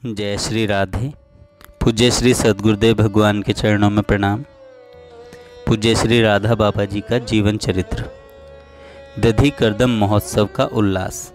जय श्री राधे। पूज्य श्री सद्गुरुदेव भगवान के चरणों में प्रणाम। पूज्य श्री राधा बाबा जी का जीवन चरित्र। दधी करदम महोत्सव का उल्लास।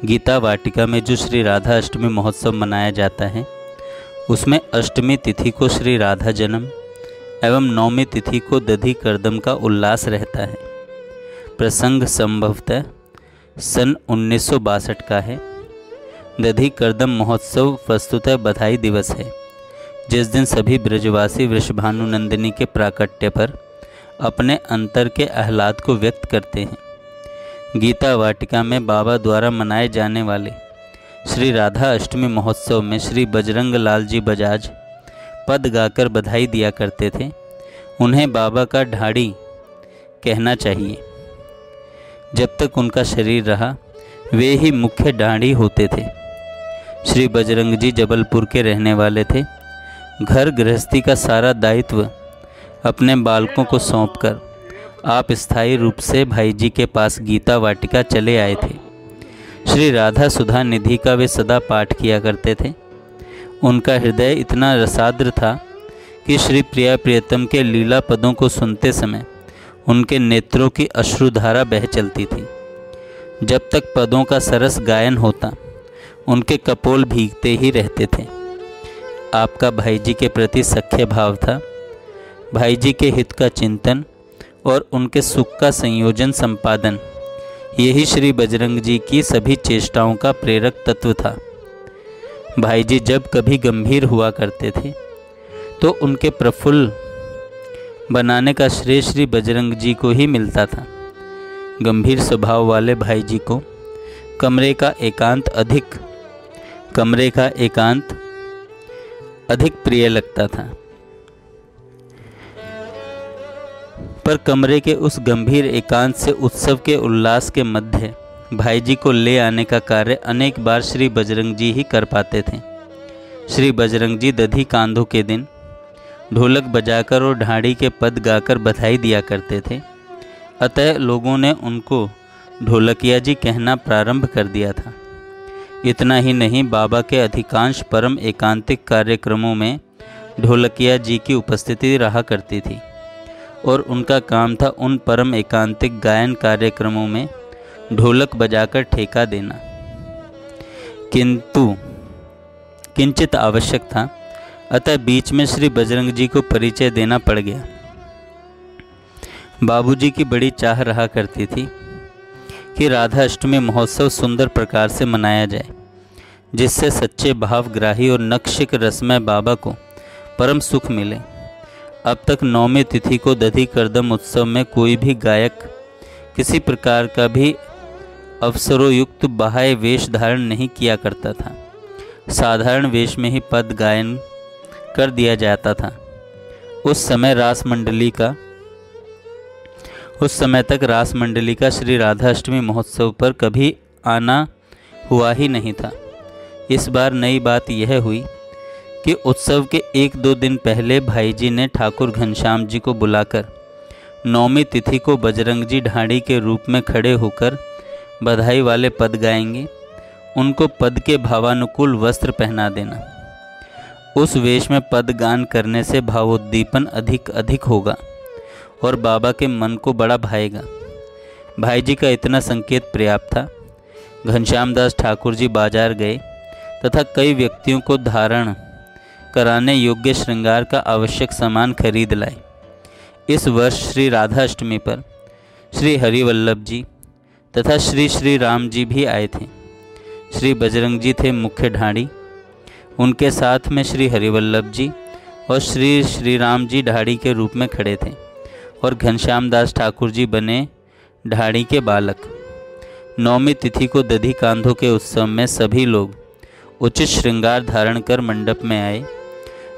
गीता वाटिका में जो श्री राधा अष्टमी महोत्सव मनाया जाता है उसमें अष्टमी तिथि को श्री राधा जन्म एवं नवमी तिथि को दधी करदम का उल्लास रहता है। प्रसंग संभवतः सन 1962 का है। दधी करदम महोत्सव वस्तुतः बधाई दिवस है, जिस दिन सभी ब्रजवासी वृषभानु नंदिनी के प्राकट्य पर अपने अंतर के आह्लाद को व्यक्त करते हैं। गीता वाटिका में बाबा द्वारा मनाए जाने वाले श्री राधा अष्टमी महोत्सव में श्री बजरंग लाल जी बजाज पद गाकर बधाई दिया करते थे। उन्हें बाबा का ढाड़ी कहना चाहिए। जब तक उनका शरीर रहा वे ही मुख्य ढाड़ी होते थे। श्री बजरंग जी जबलपुर के रहने वाले थे। घर गृहस्थी का सारा दायित्व अपने बालकों को सौंपकर आप स्थायी रूप से भाई जी के पास गीता वाटिका चले आए थे। श्री राधा सुधा निधि का वे सदा पाठ किया करते थे। उनका हृदय इतना रसाद्र था कि श्री प्रिया प्रियतम के लीला पदों को सुनते समय उनके नेत्रों की अश्रुधारा बह चलती थी। जब तक पदों का सरस गायन होता उनके कपोल भीगते ही रहते थे। आपका भाई जी के प्रति सख्य भाव था। भाई जी के हित का चिंतन और उनके सुख का संयोजन संपादन, यही श्री बजरंग जी की सभी चेष्टाओं का प्रेरक तत्व था। भाई जी जब कभी गंभीर हुआ करते थे तो उनके प्रफुल्ल बनाने का श्रेय श्री बजरंग जी को ही मिलता था। गंभीर स्वभाव वाले भाई जी को कमरे का एकांत अधिक प्रिय लगता था। पर कमरे के उस गंभीर एकांत से उत्सव के उल्लास के मध्य भाई जी को ले आने का कार्य अनेक बार श्री बजरंग जी ही कर पाते थे। श्री बजरंग जी दधी कांधों के दिन ढोलक बजाकर और ढाड़ी के पद गाकर बधाई दिया करते थे। अतः लोगों ने उनको ढोलकिया जी कहना प्रारंभ कर दिया था। इतना ही नहीं, बाबा के अधिकांश परम एकांतिक कार्यक्रमों में ढोलकिया जी की उपस्थिति रहा करती थी और उनका काम था उन परम एकांतिक गायन कार्यक्रमों में ढोलक बजाकर ठेका देना। किंतु किंचित आवश्यक था, अतः बीच में श्री बजरंग जी को परिचय देना पड़ गया। बाबूजी की बड़ी चाह रहा करती थी कि राधा अष्टमी महोत्सव सुंदर प्रकार से मनाया जाए, जिससे सच्चे भावग्राही और नक्शिक रसमय बाबा को परम सुख मिले। अब तक नवमी तिथि को दधी करदम उत्सव में कोई भी गायक किसी प्रकार का भी अवसरोयुक्त बाह्य वेश धारण नहीं किया करता था। साधारण वेश में ही पद गायन कर दिया जाता था। उस समय तक रास मंडली का श्री राधा अष्टमी महोत्सव पर कभी आना हुआ ही नहीं था। इस बार नई बात यह हुई कि उत्सव के 1-2 दिन पहले भाई जी ने ठाकुर घनश्याम जी को बुलाकर नवमी तिथि को बजरंग जी ढाड़ी के रूप में खड़े होकर बधाई वाले पद गाएंगे। उनको पद के भावानुकूल वस्त्र पहना देना। उस वेश में पद गान करने से भावोद्दीपन अधिक होगा और बाबा के मन को बड़ा भाएगा। भाई जी का इतना संकेत पर्याप्त था। घनश्याम दास ठाकुर जी बाजार गए तथा कई व्यक्तियों को धारण कराने योग्य श्रृंगार का आवश्यक सामान खरीद लाए। इस वर्ष श्री राधा अष्टमी पर श्री हरिवल्लभ जी तथा श्री राम जी भी आए थे। श्री बजरंग जी थे मुख्य ढाड़ी। उनके साथ में श्री हरिवल्लभ जी और श्री राम जी ढाड़ी के रूप में खड़े थे और घनश्याम दास ठाकुर जी बने ढाड़ी के बालक। नवमी तिथि को दधी कांधों के उत्सव में सभी लोग उचित श्रृंगार धारण कर मंडप में आए।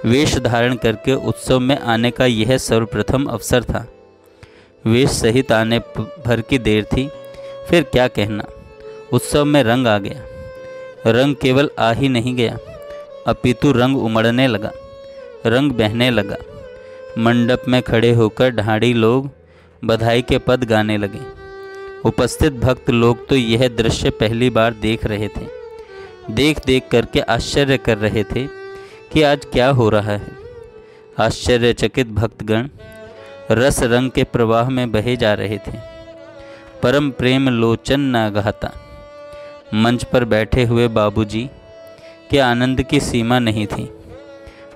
वेश धारण करके उत्सव में आने का यह सर्वप्रथम अवसर था। वेश सहित आने भर की देर थी, फिर क्या कहना। उत्सव में रंग आ गया। रंग केवल आ ही नहीं गया, अपितु रंग उमड़ने लगा, रंग बहने लगा। मंडप में खड़े होकर ढाड़ी लोग बधाई के पद गाने लगे। उपस्थित भक्त लोग तो यह दृश्य पहली बार देख रहे थे। देख देख करके आश्चर्य कर रहे थे कि आज क्या हो रहा है। आश्चर्यचकित भक्तगण रस रंग के प्रवाह में बहे जा रहे थे। परम प्रेम लोचन न गाता। मंच पर बैठे हुए बाबूजी के आनंद की सीमा नहीं थी।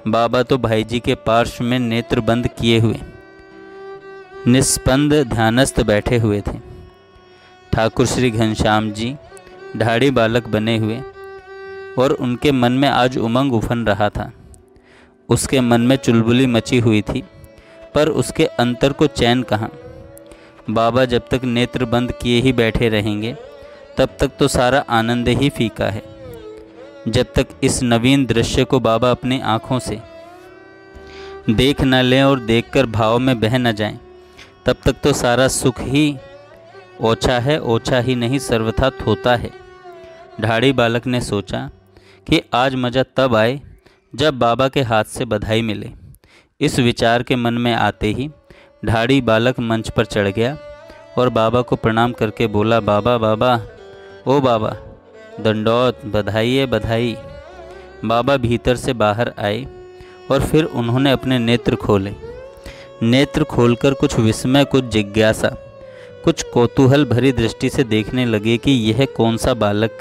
बाबा तो भाई जी के पार्श्व में नेत्र बंद किए हुए निस्पंद ध्यानस्थ बैठे हुए थे। ठाकुर श्री घनश्याम जी ढाड़ी बालक बने हुए और उनके मन में आज उमंग उफन रहा था। उसके मन में चुलबुली मची हुई थी, पर उसके अंतर को चैन कहाँ। बाबा जब तक नेत्र बंद किए ही बैठे रहेंगे तब तक तो सारा आनंद ही फीका है। जब तक इस नवीन दृश्य को बाबा अपनी आँखों से देख न लें और देखकर भाव में बह न जाएं, तब तक तो सारा सुख ही ओछा है, ओछा ही नहीं सर्वथा थोता है। ढाड़ी बालक ने सोचा कि आज मज़ा तब आए जब बाबा के हाथ से बधाई मिले। इस विचार के मन में आते ही ढाड़ी बालक मंच पर चढ़ गया और बाबा को प्रणाम करके बोला, बाबा बाबा, ओ बाबा, दंडौत, बधाई है बधाई। बाबा भीतर से बाहर आए और फिर उन्होंने अपने नेत्र खोले। नेत्र खोलकर कुछ विस्मय, कुछ जिज्ञासा, कुछ कौतूहल भरी दृष्टि से देखने लगे कि यह कौन सा बालक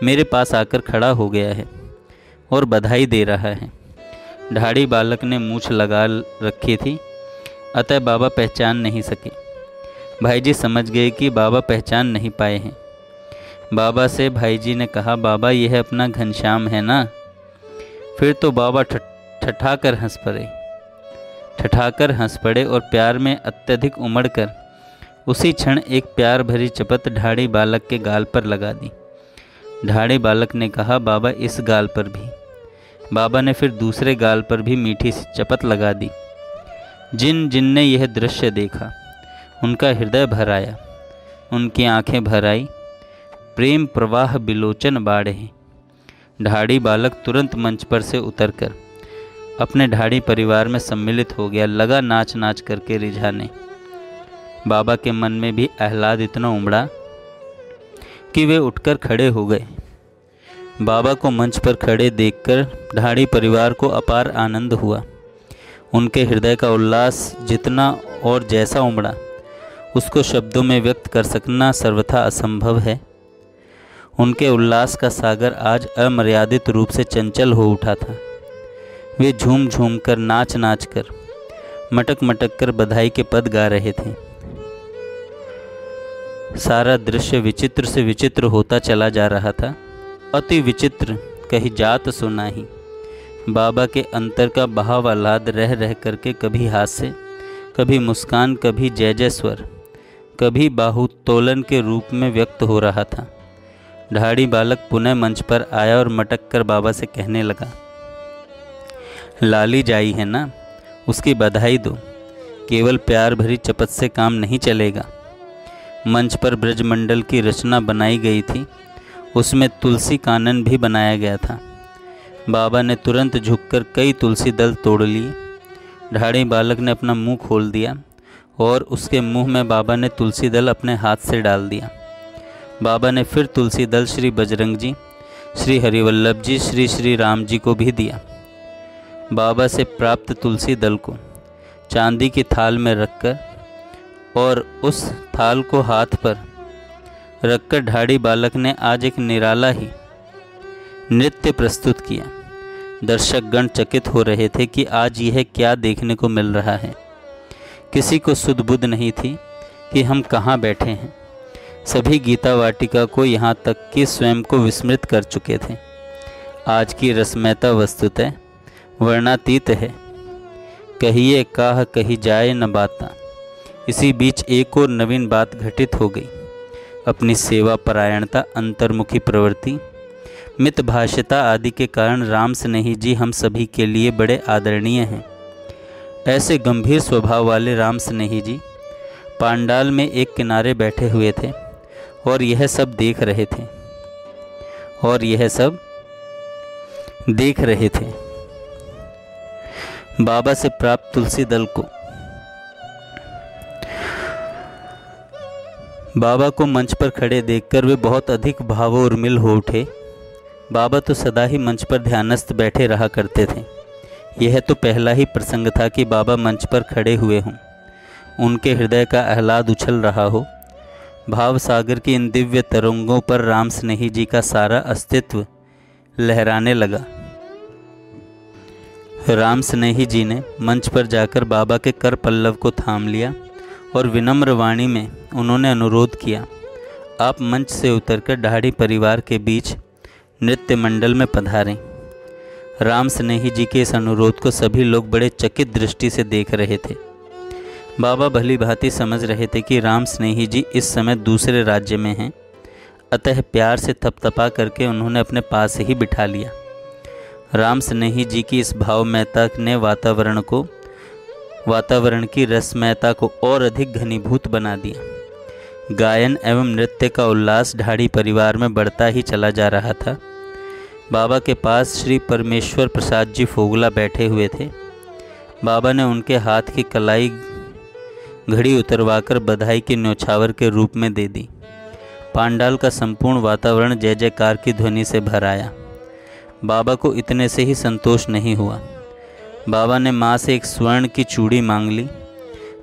मेरे पास आकर खड़ा हो गया है और बधाई दे रहा है। ढाड़ी बालक ने मूछ लगा रखी थी, अतः बाबा पहचान नहीं सके। भाई जी समझ गए कि बाबा पहचान नहीं पाए हैं। बाबा से भाई जी ने कहा, बाबा यह अपना घनश्याम है ना? फिर तो बाबा ठठाकर हंस पड़े और प्यार में अत्यधिक उमड़कर उसी क्षण एक प्यार भरी चपत ढाड़ी बालक के गाल पर लगा दी। ढाड़ी बालक ने कहा, बाबा इस गाल पर भी। बाबा ने फिर दूसरे गाल पर भी मीठी सी चपत लगा दी। जिन जिनने यह दृश्य देखा उनका हृदय भर आया, उनकी आंखें भर आई। प्रेम प्रवाह बिलोचन बाढ़े। ढाड़ी बालक तुरंत मंच पर से उतरकर अपने ढाड़ी परिवार में सम्मिलित हो गया, लगा नाच नाच करके रिझाने। बाबा के मन में भी आह्लाद इतना उमड़ा कि वे उठकर खड़े हो गए। बाबा को मंच पर खड़े देखकर ढाड़ी परिवार को अपार आनंद हुआ। उनके हृदय का उल्लास जितना और जैसा उमड़ा उसको शब्दों में व्यक्त कर सकना सर्वथा असंभव है। उनके उल्लास का सागर आज अमर्यादित रूप से चंचल हो उठा था। वे झूम झूम कर, नाच नाच कर, मटक मटक कर बधाई के पद गा रहे थे। सारा दृश्य विचित्र से विचित्र होता चला जा रहा था। अति विचित्र कहीं जात सुना ही। बाबा के अंतर का बहाव आह्लाद रह रह करके कभी हास्य, कभी मुस्कान, कभी जय जय स्वर, कभी बाहुतोलन के रूप में व्यक्त हो रहा था। ढाड़ी बालक पुनः मंच पर आया और मटक कर बाबा से कहने लगा, लाली जाई है ना, उसकी बधाई दो। केवल प्यार भरी चपत से काम नहीं चलेगा। मंच पर ब्रजमंडल की रचना बनाई गई थी, उसमें तुलसी कानन भी बनाया गया था। बाबा ने तुरंत झुककर कई तुलसी दल तोड़ लिए। ढाड़ी बालक ने अपना मुंह खोल दिया और उसके मुंह में बाबा ने तुलसी दल अपने हाथ से डाल दिया। बाबा ने फिर तुलसी दल श्री बजरंग जी, श्री हरिवल्लभ जी, श्री श्री राम जी को भी दिया। बाबा से प्राप्त तुलसी दल को चांदी की थाल में रखकर और उस थाल को हाथ पर रखकर ढाड़ी बालक ने आज एक निराला ही नृत्य प्रस्तुत किया। दर्शकगण चकित हो रहे थे कि आज यह क्या देखने को मिल रहा है। किसी को सुध बुध नहीं थी कि हम कहाँ बैठे हैं। सभी गीता वाटिका को यहाँ तक कि स्वयं को विस्मृत कर चुके थे। आज की रसमयता वस्तुतः वर्णातीत है। कहिए काह कही जाए न बाता। इसी बीच एक और नवीन बात घटित हो गई। अपनी सेवा परायणता, अंतर्मुखी प्रवृत्ति, मितभाषिता आदि के कारण राम स्नेही जी हम सभी के लिए बड़े आदरणीय हैं। ऐसे गंभीर स्वभाव वाले राम स्नेही जी पांडाल में एक किनारे बैठे हुए थे और यह सब देख रहे थे। बाबा से प्राप्त तुलसी दल को बाबा को मंच पर खड़े देखकर वे बहुत अधिक भावोन्मिल हो उठे। बाबा तो सदा ही मंच पर ध्यानस्थ बैठे रहा करते थे। यह तो पहला ही प्रसंग था कि बाबा मंच पर खड़े हुए हों, उनके हृदय का आह्लाद उछल रहा हो। भाव सागर की इन दिव्य तरंगों पर राम स्नेही जी का सारा अस्तित्व लहराने लगा। राम स्नेही जी ने मंच पर जाकर बाबा के कर पल्लव को थाम लिया और विनम्र वाणी में उन्होंने अनुरोध किया, आप मंच से उतरकर ढाडी परिवार के बीच नृत्य मंडल में पधारें। राम स्नेही जी के इस अनुरोध को सभी लोग बड़े चकित दृष्टि से देख रहे थे। बाबा भली भांति समझ रहे थे कि राम स्नेही जी इस समय दूसरे राज्य में हैं, अतः प्यार से थपथपा करके उन्होंने अपने पास ही बिठा लिया। राम स्नेही जी की इस भावमयता ने वातावरण की रसमयता को और अधिक घनीभूत बना दिया। गायन एवं नृत्य का उल्लास ढाडी परिवार में बढ़ता ही चला जा रहा था। बाबा के पास श्री परमेश्वर प्रसाद जी फोगला बैठे हुए थे। बाबा ने उनके हाथ की कलाई घड़ी उतरवाकर बधाई के न्योछावर के रूप में दे दी। पांडाल का संपूर्ण वातावरण जय जयकार की ध्वनि से भर आया। बाबा को इतने से ही संतोष नहीं हुआ। बाबा ने माँ से एक स्वर्ण की चूड़ी मांग ली।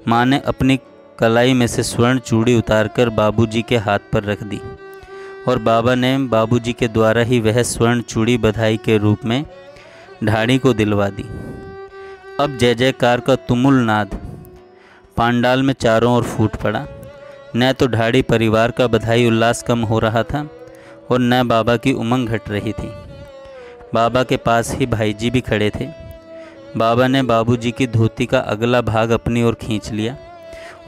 माँ ने अपनी कलाई में से स्वर्ण चूड़ी उतारकर बाबूजी के हाथ पर रख दी और बाबा ने बाबूजी के द्वारा ही वह स्वर्ण चूड़ी बधाई के रूप में ढाडी को दिलवा दी। अब जय जयकार का तुमुल नाद पांडाल में चारों ओर फूट पड़ा। न तो ढाडी परिवार का बधाई उल्लास कम हो रहा था और न बाबा की उमंग घट रही थी। बाबा के पास ही भाई जी भी खड़े थे। बाबा ने बाबूजी की धोती का अगला भाग अपनी ओर खींच लिया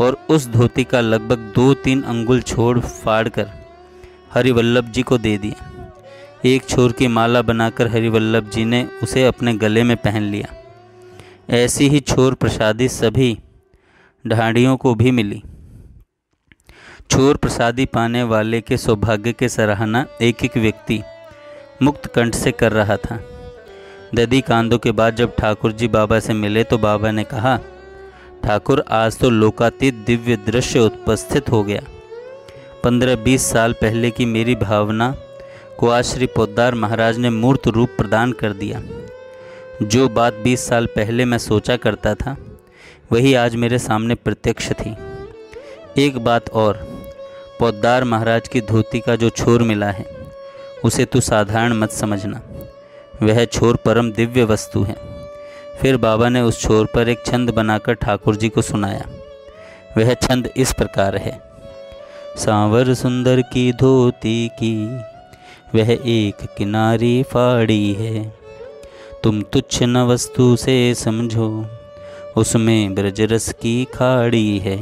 और उस धोती का लगभग 2-3 अंगुल छोड़ फाड़कर हरिवल्लभ जी को दे दिया। एक छोर की माला बनाकर हरिवल्लभ जी ने उसे अपने गले में पहन लिया। ऐसी ही छोर प्रसादी सभी ढाडियों को भी मिली। छोर प्रसादी पाने वाले के सौभाग्य के सराहना एक एक व्यक्ति मुक्त कंठ से कर रहा था। दधी कांदों के बाद जब ठाकुर जी बाबा से मिले तो बाबा ने कहा, ठाकुर आज तो लोकातीत दिव्य दृश्य उपस्थित हो गया। 15-20 साल पहले की मेरी भावना को आज श्री पोद्दार महाराज ने मूर्त रूप प्रदान कर दिया। जो बात 20 साल पहले मैं सोचा करता था वही आज मेरे सामने प्रत्यक्ष थी। एक बात और, पोद्दार महाराज की धोती का जो छोर मिला है उसे तू साधारण मत समझना, वह छोर परम दिव्य वस्तु है। फिर बाबा ने उस छोर पर एक छंद बनाकर ठाकुर जी को सुनाया। वह छंद इस प्रकार है। सांवर सुंदर की धोती की वह एक किनारी फाड़ी है, तुम तुच्छ न वस्तु से समझो उसमें ब्रजरस की खाड़ी है।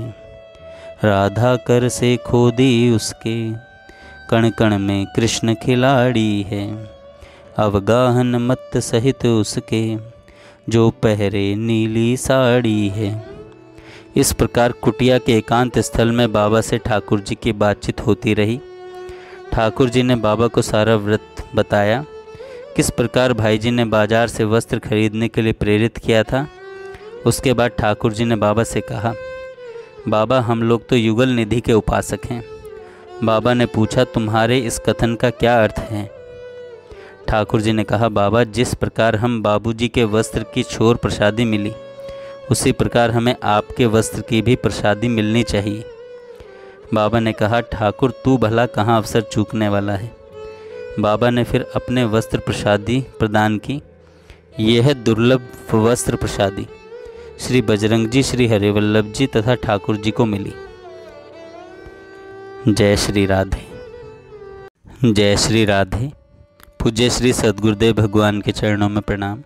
राधा कर से खोदी उसके कण कण में कृष्ण खिलाड़ी है, अवगाहन मत सहित उसके जो पहरे नीली साड़ी है। इस प्रकार कुटिया के एकांत स्थल में बाबा से ठाकुर जी की बातचीत होती रही। ठाकुर जी ने बाबा को सारा व्रत बताया, किस प्रकार भाई जी ने बाजार से वस्त्र खरीदने के लिए प्रेरित किया था। उसके बाद ठाकुर जी ने बाबा से कहा, बाबा हम लोग तो युगल निधि के उपासक हैं। बाबा ने पूछा, तुम्हारे इस कथन का क्या अर्थ है। ठाकुर जी ने कहा, बाबा जिस प्रकार हम बाबूजी के वस्त्र की छोर प्रसादी मिली उसी प्रकार हमें आपके वस्त्र की भी प्रसादी मिलनी चाहिए। बाबा ने कहा, ठाकुर तू भला कहाँ अवसर चूकने वाला है। बाबा ने फिर अपने वस्त्र प्रसादी प्रदान की। यह दुर्लभ वस्त्र प्रसादी श्री बजरंग जी, श्री हरिवल्लभ जी तथा ठाकुर जी को मिली। जय श्री राधे। जय श्री राधे। पूज्य श्री सद्गुरुदेव भगवान के चरणों में प्रणाम।